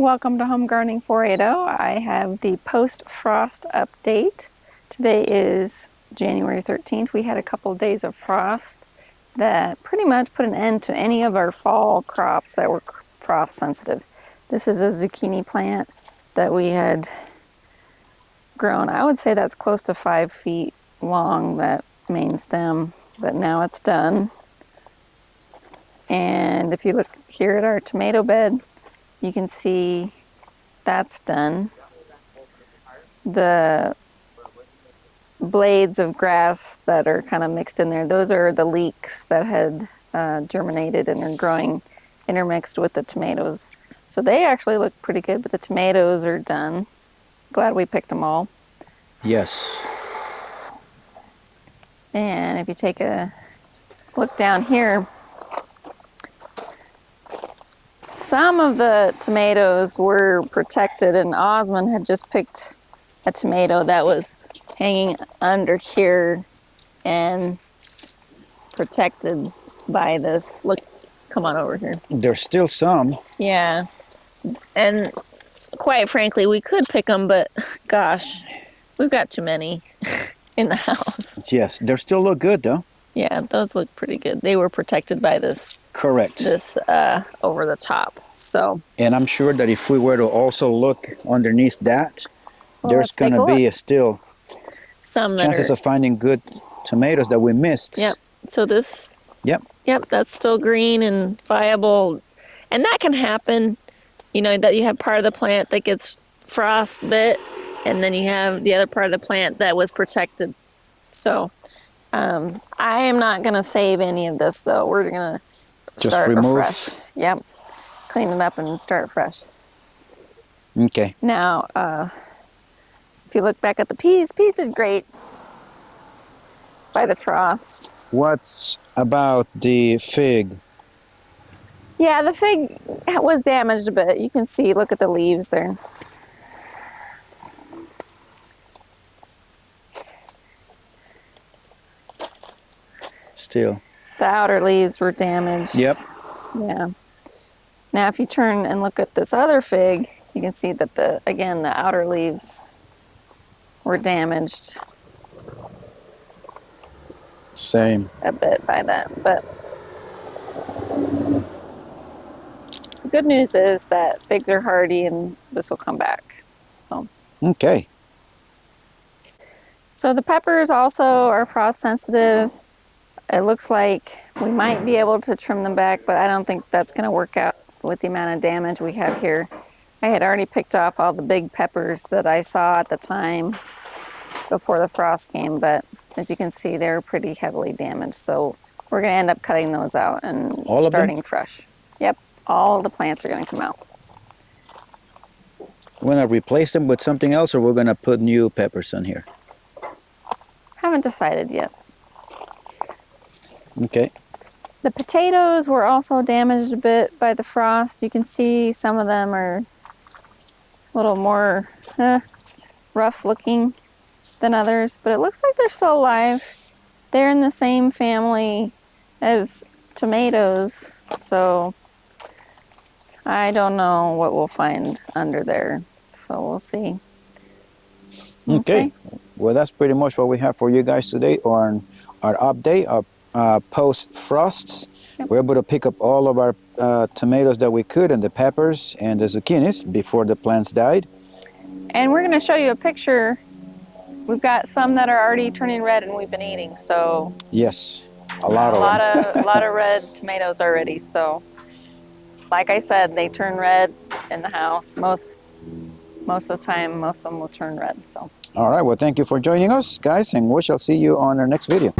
welcome to Home Gardening 480. I have the post-frost update. Today is January 13th. We had a couple of days of frost that pretty much put an end to any of our fall crops that were frost sensitive. This is a zucchini plant that we had grown. I would say that's close to 5 feet long, that main stem, but now it's done. And if you look here at our tomato bed, you can see that's done. The blades of grass that are kind of mixed in there, those are the leeks that had germinated and are growing intermixed with the tomatoes. So they actually look pretty good, but the tomatoes are done. Glad we picked them all. Yes. And if you take a look down here, some of the tomatoes were protected, and Osmond had just picked a tomato that was hanging under here and protected by this. Look, come on over here. There's still some. Yeah. And quite frankly, we could pick them, but gosh, we've got too many in the house. Yes, they still look good though. Yeah, those look pretty good. They were protected by this. Correct. This over the top. So. And I'm sure that if we were to also look underneath that, Well, there's going to be still some chances of finding good tomatoes that we missed. Yep. So this. Yep. Yep, that's still green and viable. And that can happen, you know, that you have part of the plant that gets frost bit, and then you have the other part of the plant that was protected. So I am not going to save any of this, though. We're going to start afresh. Yep. Clean it up and start fresh. Okay. Now, if you look back at the peas did great by the frost. What's about the fig? Yeah, the fig was damaged a bit. You can see, look at the leaves there. Still. The outer leaves were damaged. Yep. Yeah. Now, if you turn and look at this other fig, you can see that the outer leaves were damaged. Same. A bit by that, but the good news is that figs are hardy and this will come back. So. Okay. So the peppers also are frost sensitive. It looks like we might be able to trim them back, but I don't think that's going to work out with the amount of damage we have here. I had already picked off all the big peppers that I saw at the time before the frost came, but as you can see, they're pretty heavily damaged. So we're going to end up cutting those out and starting fresh. Yep, all the plants are going to come out. We're going to replace them with something else, or we're going to put new peppers on here? Haven't decided yet. Okay. The potatoes were also damaged a bit by the frost. You can see some of them are a little more rough looking than others, but it looks like they're still alive. They're in the same family as tomatoes, so I don't know what we'll find under there, so we'll see. Okay. Well, that's pretty much what we have for you guys today on our update of post-frosts. Yep. We're able to pick up all of our tomatoes that we could, and the peppers and the zucchinis before the plants died. And we're going to show you a picture. We've got some that are already turning red and we've been eating, so. Yes, a lot of them. A lot of red tomatoes already, so. Like I said, they turn red in the house. Most of the time, most of them will turn red, so. All right, well, thank you for joining us, guys, and we shall see you on our next video.